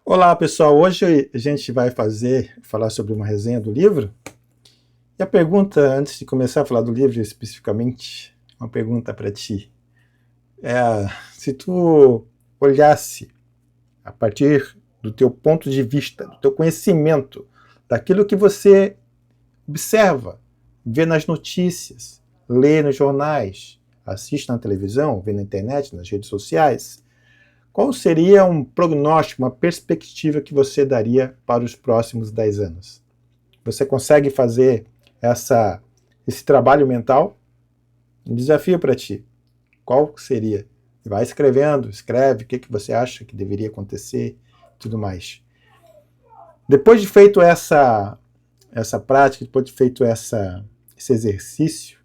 Olá pessoal, hoje a gente vai falar sobre uma resenha do livro. E a pergunta, antes de começar a falar do livro especificamente, uma pergunta para ti. Se tu olhasse a partir do teu ponto de vista, do teu conhecimento, daquilo que você observa, vê nas notícias, lê nos jornais, assiste na televisão, vê na internet, nas redes sociais, qual seria um prognóstico, uma perspectiva que você daria para os próximos 10 anos? Você consegue fazer esse trabalho mental? Um desafio para ti. Qual seria? Vai escrevendo, escreve o que você acha que deveria acontecer e tudo mais. Depois de feito essa prática, depois de feito esse exercício,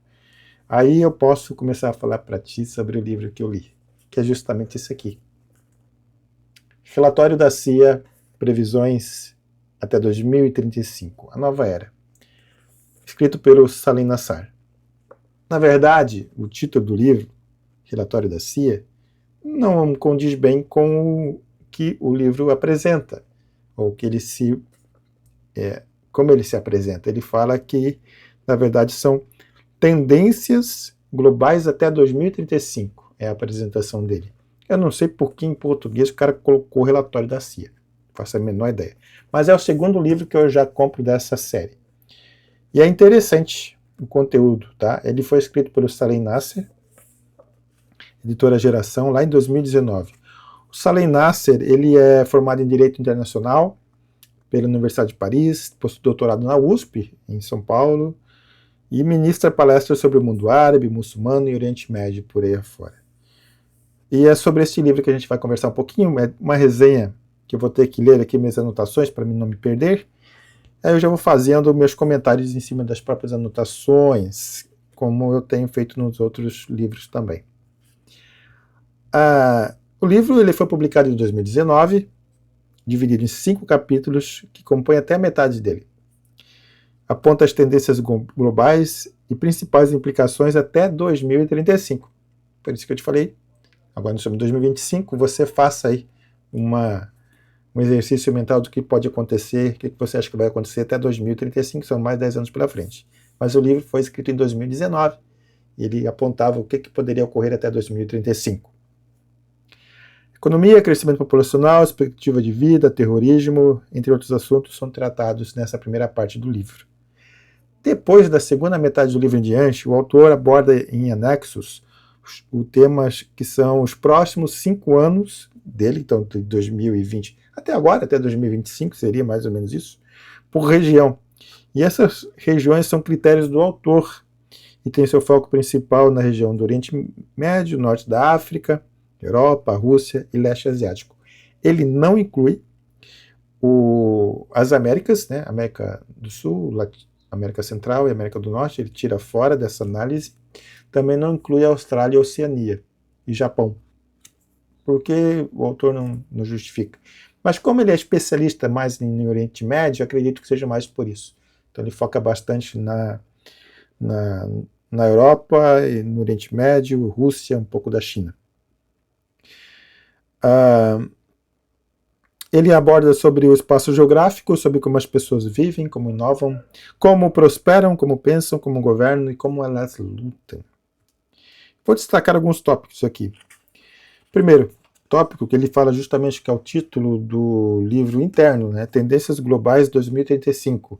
aí eu posso começar a falar para ti sobre o livro que eu li, que é justamente esse aqui. Relatório da CIA, Previsões até 2035, a nova era. Escrito pelo Salim Nassar. Na verdade, o título do livro, Relatório da CIA, não condiz bem com o que o livro apresenta, ou que como ele se apresenta. Ele fala que, na verdade, são tendências globais até 2035, é a apresentação dele. Eu não sei por que em português o cara colocou o relatório da CIA, não faço a menor ideia. Mas é o segundo livro que eu já compro dessa série. E é interessante o conteúdo, tá? Ele foi escrito pelo Salim Nasser, editora Geração, lá em 2019. O Salim Nasser, ele é formado em Direito Internacional pela Universidade de Paris, possui doutorado na USP, em São Paulo, e ministra palestras sobre o mundo árabe, muçulmano e Oriente Médio, por aí afora. E é sobre esse livro que a gente vai conversar um pouquinho, é uma resenha que eu vou ter que ler aqui minhas anotações para não me perder. Aí eu já vou fazendo meus comentários em cima das próprias anotações, como eu tenho feito nos outros livros também. O livro ele foi publicado em 2019, dividido em 5 capítulos, que compõem até a metade dele. Aponta as tendências globais e principais implicações até 2035. Por isso que eu te falei, agora sobre 2025, você faça aí um exercício mental do que pode acontecer, o que você acha que vai acontecer até 2035, são mais 10 anos pela frente. Mas o livro foi escrito em 2019, e ele apontava o que poderia ocorrer até 2035. Economia, crescimento populacional, expectativa de vida, terrorismo, entre outros assuntos, são tratados nessa primeira parte do livro. Depois da segunda metade do livro em diante, o autor aborda em anexos os temas que são os próximos 5 anos dele, então de 2020 até agora, até 2025, seria mais ou menos isso, por região. E essas regiões são critérios do autor e tem seu foco principal na região do Oriente Médio, Norte da África, Europa, Rússia e Leste Asiático. Ele não inclui as Américas, né, América do Sul, América Central e América do Norte, ele tira fora dessa análise. Também não inclui a Austrália, Oceania e Japão, porque o autor não justifica. Mas como ele é especialista mais em Oriente Médio, acredito que seja mais por isso. Então ele foca bastante na Europa, no Oriente Médio, Rússia, um pouco da China. Ele aborda sobre o espaço geográfico, sobre como as pessoas vivem, como inovam, como prosperam, como pensam, como governam e como elas lutam. Vou destacar alguns tópicos aqui. Primeiro tópico, que ele fala justamente que é o título do livro interno, né? Tendências Globais 2035.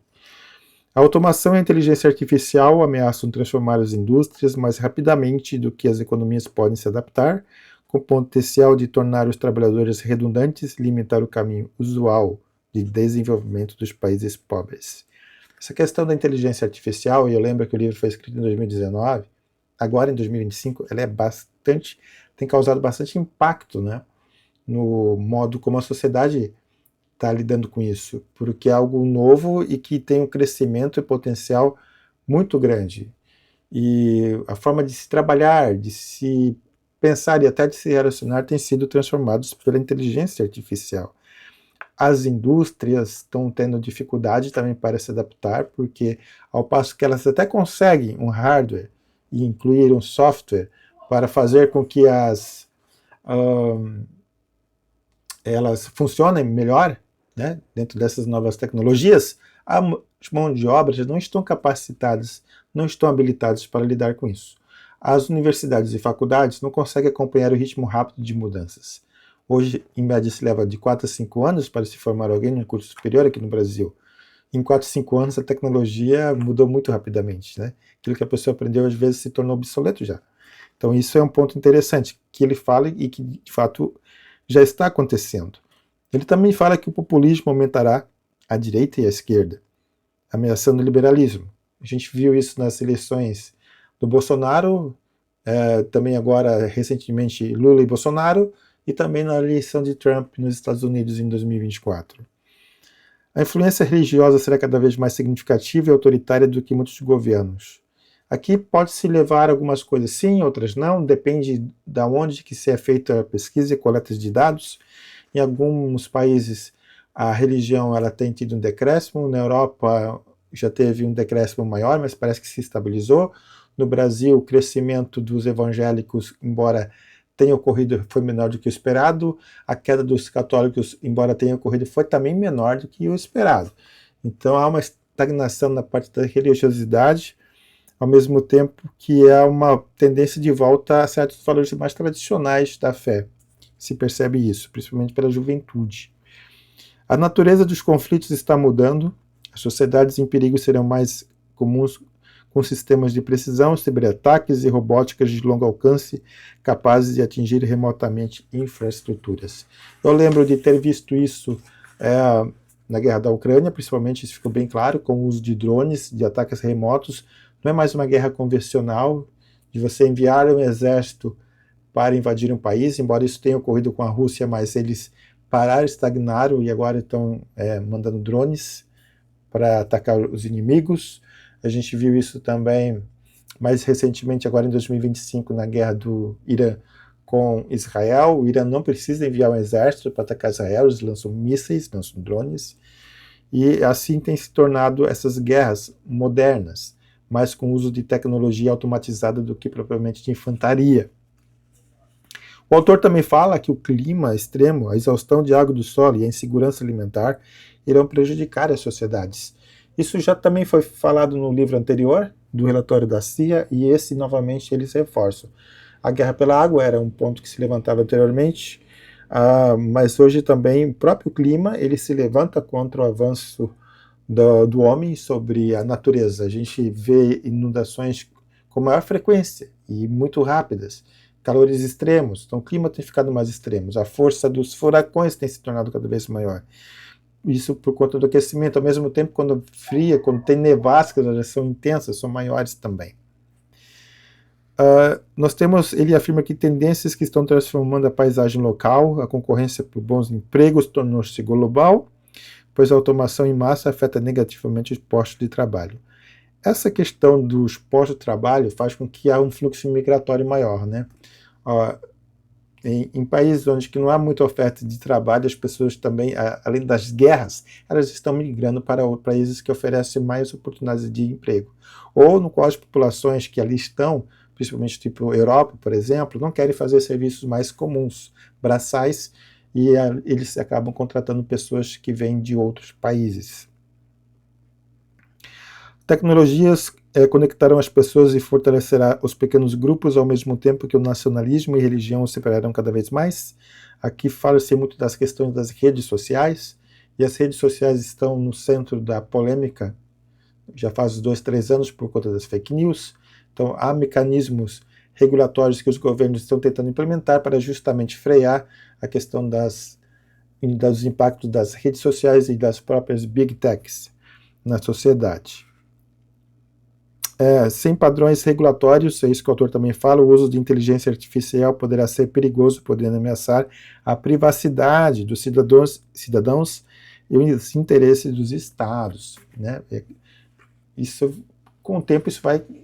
A automação e a inteligência artificial ameaçam transformar as indústrias mais rapidamente do que as economias podem se adaptar, com potencial de tornar os trabalhadores redundantes e limitar o caminho usual de desenvolvimento dos países pobres. Essa questão da inteligência artificial, e eu lembro que o livro foi escrito em 2019, agora em 2025, ela é tem causado bastante impacto, né, no modo como a sociedade está lidando com isso, porque é algo novo e que tem um crescimento e potencial muito grande. E a forma de se trabalhar, de se pensar e até de se relacionar tem sido transformados pela inteligência artificial. As indústrias estão tendo dificuldade também para se adaptar, porque ao passo que elas até conseguem um hardware e incluir um software para fazer com que elas funcionem melhor, né, dentro dessas novas tecnologias, as mãos de obra não estão capacitadas, não estão habilitadas para lidar com isso. As universidades e faculdades não conseguem acompanhar o ritmo rápido de mudanças. Hoje, em média, se leva de 4 a 5 anos para se formar alguém no curso superior aqui no Brasil. Em 4 a 5 anos, a tecnologia mudou muito rapidamente, né? Aquilo que a pessoa aprendeu, às vezes, se tornou obsoleto já. Então, isso é um ponto interessante que ele fala e que, de fato, já está acontecendo. Ele também fala que o populismo aumentará à direita e à esquerda, ameaçando o liberalismo. A gente viu isso nas eleições do Bolsonaro, também agora, recentemente, Lula e Bolsonaro, e também na eleição de Trump nos Estados Unidos em 2024. A influência religiosa será cada vez mais significativa e autoritária do que muitos governos. Aqui pode-se levar algumas coisas sim, outras não, depende de onde que se é feita a pesquisa e coleta de dados. Em alguns países a religião ela tem tido um decréscimo, na Europa já teve um decréscimo maior, mas parece que se estabilizou. No Brasil, o crescimento dos evangélicos, embora tenha ocorrido, foi menor do que o esperado. A queda dos católicos, embora tenha ocorrido, foi também menor do que o esperado. Então há uma estagnação na parte da religiosidade, ao mesmo tempo que há uma tendência de volta a certos valores mais tradicionais da fé. Se percebe isso, principalmente pela juventude. A natureza dos conflitos está mudando, as sociedades em perigo serão mais comuns com sistemas de precisão, ciberataques e robóticas de longo alcance capazes de atingir remotamente infraestruturas. Eu lembro de ter visto isso na guerra da Ucrânia, principalmente, isso ficou bem claro, com o uso de drones, de ataques remotos. Não é mais uma guerra convencional, de você enviar um exército para invadir um país, embora isso tenha ocorrido com a Rússia, mas eles pararam, estagnaram e agora estão mandando drones para atacar os inimigos. A gente viu isso também mais recentemente, agora em 2025, na guerra do Irã com Israel. O Irã não precisa enviar um exército para atacar Israel, eles lançam mísseis, lançam drones, e assim tem se tornado essas guerras modernas, mais com uso de tecnologia automatizada do que propriamente de infantaria. O autor também fala que o clima extremo, a exaustão de água do solo e a insegurança alimentar irão prejudicar as sociedades. Isso já também foi falado no livro anterior, do relatório da CIA, e esse, novamente, eles reforçam. A guerra pela água era um ponto que se levantava anteriormente, mas hoje também o próprio clima ele se levanta contra o avanço do homem sobre a natureza. A gente vê inundações com maior frequência e muito rápidas, calores extremos, então o clima tem ficado mais extremo, a força dos furacões tem se tornado cada vez maior. Isso por conta do aquecimento. Ao mesmo tempo, quando fria, quando tem nevascas, elas são intensas, são maiores também. Nós temos, ele afirma que tendências que estão transformando a paisagem local, a concorrência por bons empregos tornou-se global, pois a automação em massa afeta negativamente os postos de trabalho. Essa questão dos postos de trabalho faz com que há um fluxo migratório maior, né? Em países onde que não há muita oferta de trabalho, as pessoas também, além das guerras, elas estão migrando para países que oferecem mais oportunidades de emprego. Ou no qual as populações que ali estão, principalmente tipo Europa, por exemplo, não querem fazer serviços mais comuns, braçais, e eles acabam contratando pessoas que vêm de outros países. Tecnologias conectarão as pessoas e fortalecerá os pequenos grupos ao mesmo tempo que o nacionalismo e religião os separarão cada vez mais. Aqui fala-se muito das questões das redes sociais, e as redes sociais estão no centro da polêmica já faz 2, 3 anos por conta das fake news. Então há mecanismos regulatórios que os governos estão tentando implementar para justamente frear a questão dos impactos das redes sociais e das próprias big techs na sociedade. Sem padrões regulatórios, é isso que o autor também fala, o uso de inteligência artificial poderá ser perigoso, podendo ameaçar a privacidade dos cidadãos e os interesses dos estados, né? Isso, com o tempo, isso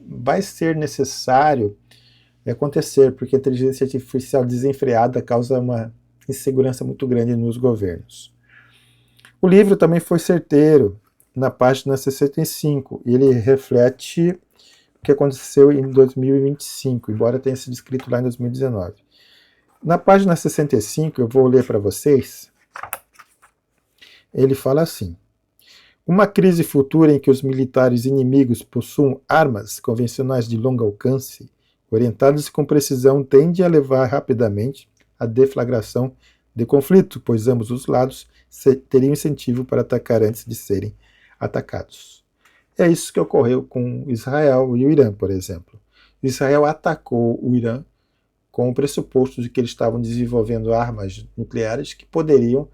vai ser necessário acontecer, porque a inteligência artificial desenfreada causa uma insegurança muito grande nos governos. O livro também foi certeiro na página 65, e ele reflete o que aconteceu em 2025, embora tenha sido escrito lá em 2019. Na página 65, eu vou ler para vocês, ele fala assim: uma crise futura em que os militares inimigos possuam armas convencionais de longo alcance, orientadas com precisão, tende a levar rapidamente à deflagração de conflito, pois ambos os lados teriam incentivo para atacar antes de serem atacados. É isso que ocorreu com Israel e o Irã, por exemplo. Israel atacou o Irã com o pressuposto de que eles estavam desenvolvendo armas nucleares que poderiam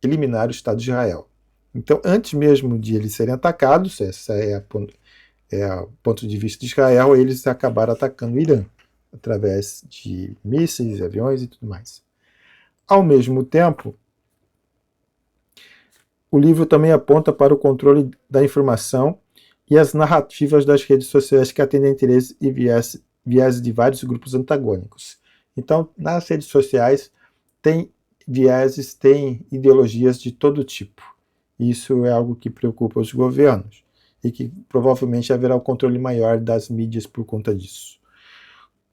eliminar o Estado de Israel. Então, antes mesmo de eles serem atacados, essa é o ponto de vista de Israel, eles acabaram atacando o Irã, através de mísseis, aviões e tudo mais. Ao mesmo tempo, o livro também aponta para o controle da informação e as narrativas das redes sociais que atendem a interesses e viés de vários grupos antagônicos. Então, nas redes sociais, tem vieses, tem ideologias de todo tipo. Isso é algo que preocupa os governos e que provavelmente haverá um controle maior das mídias por conta disso.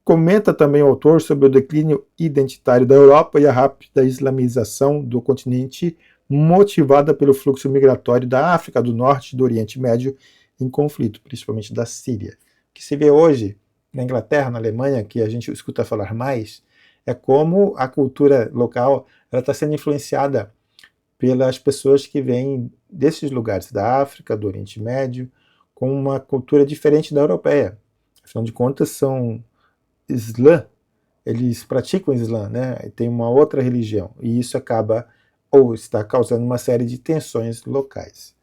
Comenta também o autor sobre o declínio identitário da Europa e a rápida islamização do continente, motivada pelo fluxo migratório da África do Norte e do Oriente Médio em conflito, principalmente da Síria. O que se vê hoje na Inglaterra, na Alemanha, que a gente escuta falar mais, é como a cultura local está sendo influenciada pelas pessoas que vêm desses lugares, da África, do Oriente Médio, com uma cultura diferente da europeia. Afinal de contas, são Islã, eles praticam Islã, né? Tem uma outra religião, e isso acaba ou está causando uma série de tensões locais.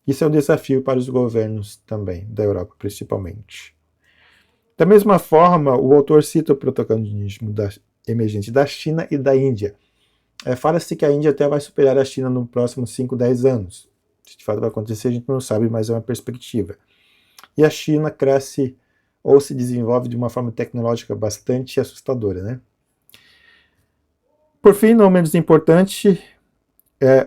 Isso é um desafio para os governos também, da Europa principalmente. Da mesma forma, o autor cita o protagonismo emergente da China e da Índia. Fala-se que a Índia até vai superar a China nos próximos 5, 10 anos. Se de fato vai acontecer, a gente não sabe, mas é uma perspectiva. E a China cresce ou se desenvolve de uma forma tecnológica bastante assustadora, né? Por fim, não menos importante,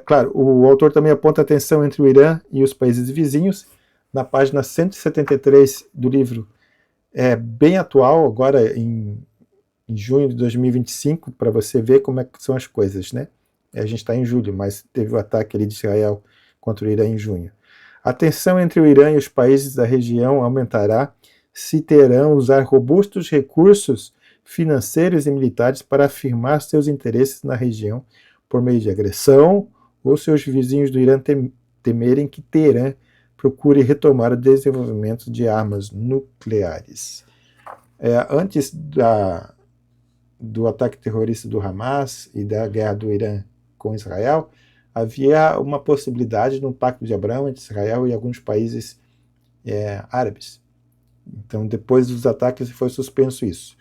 claro, o autor também aponta a tensão entre o Irã e os países vizinhos. Na página 173 do livro, é bem atual, agora em junho de 2025, para você ver como é que são as coisas, né? A gente está em julho, mas teve o ataque ali de Israel contra o Irã em junho. A tensão entre o Irã e os países da região aumentará se Teherã usar robustos recursos financeiros e militares para afirmar seus interesses na região por meio de agressão, ou seus vizinhos do Irã temerem que Teherã procure retomar o desenvolvimento de armas nucleares. Antes do ataque terrorista do Hamas e da guerra do Irã com Israel, havia uma possibilidade de um pacto de Abraão entre Israel e alguns países árabes. Então, depois dos ataques, foi suspenso isso.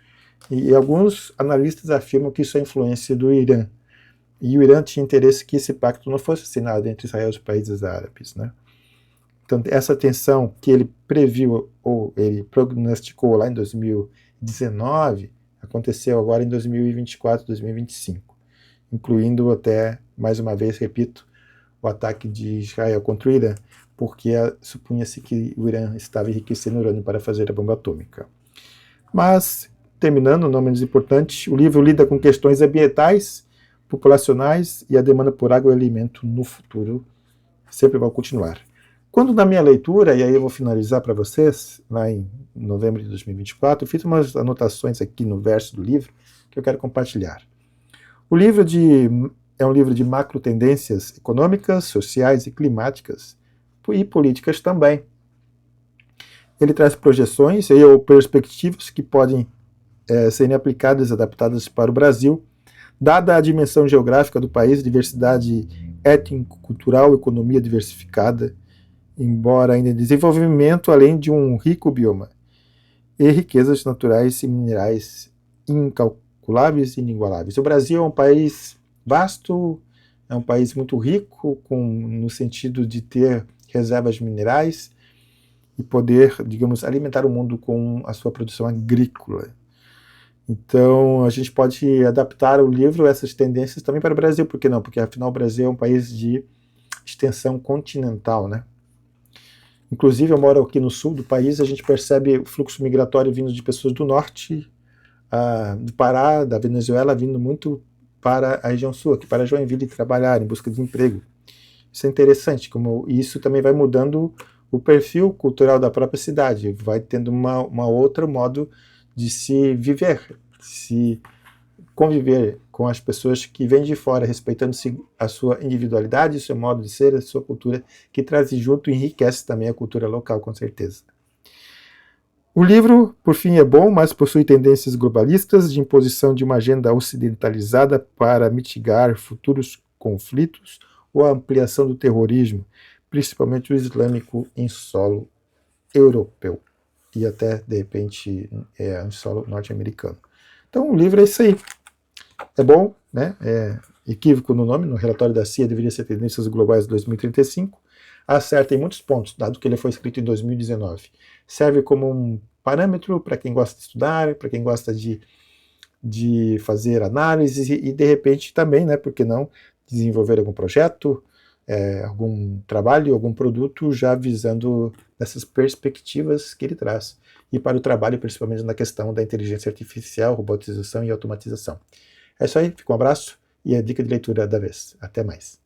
E alguns analistas afirmam que isso é influência do Irã. E o Irã tinha interesse que esse pacto não fosse assinado entre Israel e os países árabes, né? Então, essa tensão que ele previu, ou ele prognosticou lá em 2019, aconteceu agora em 2024, 2025, incluindo até, mais uma vez, repito, o ataque de Israel contra o Irã, porque supunha-se que o Irã estava enriquecendo urânio para fazer a bomba atômica. Mas, terminando, não menos importante, o livro lida com questões ambientais, populacionais e a demanda por água e alimento no futuro sempre vai continuar. Quando na minha leitura, e aí eu vou finalizar para vocês, lá em novembro de 2024, eu fiz umas anotações aqui no verso do livro que eu quero compartilhar. O livro é um livro de macro tendências econômicas, sociais e climáticas, e políticas também. Ele traz projeções ou perspectivas que podem serem aplicadas e adaptadas para o Brasil, dada a dimensão geográfica do país, diversidade étnico-cultural, economia diversificada, embora ainda em desenvolvimento, além de um rico bioma, e riquezas naturais e minerais incalculáveis e inigualáveis. O Brasil é um país vasto, é um país muito rico, no sentido de ter reservas minerais e poder, digamos, alimentar o mundo com a sua produção agrícola. Então, a gente pode adaptar o livro, essas tendências, também para o Brasil, por que não? Porque, afinal, o Brasil é um país de extensão continental, né? Inclusive, eu moro aqui no sul do país, a gente percebe o fluxo migratório vindo de pessoas do norte, do Pará, da Venezuela, vindo muito para a região sul, aqui para Joinville, trabalhar em busca de emprego. Isso é interessante, como isso também vai mudando o perfil cultural da própria cidade, vai tendo uma outro modo de se viver, se conviver com as pessoas que vêm de fora, respeitando a sua individualidade, o seu modo de ser, a sua cultura, que traz junto e enriquece também a cultura local, com certeza. O livro, por fim, é bom, mas possui tendências globalistas de imposição de uma agenda ocidentalizada para mitigar futuros conflitos ou a ampliação do terrorismo, principalmente o islâmico em solo europeu e até, de repente, em solo norte-americano. Então, o livro é isso aí. É bom, né? É equívoco no nome, no relatório da CIA deveria ser Tendências Globais 2035. Acerta em muitos pontos, dado que ele foi escrito em 2019. Serve como um parâmetro para quem gosta de estudar, para quem gosta de fazer análises e, de repente, também, né, por que não, desenvolver algum projeto, algum trabalho, algum produto, já visando essas perspectivas que ele traz. E para o trabalho, principalmente na questão da inteligência artificial, robotização e automatização. É isso aí, fica um abraço e a dica de leitura da vez. Até mais.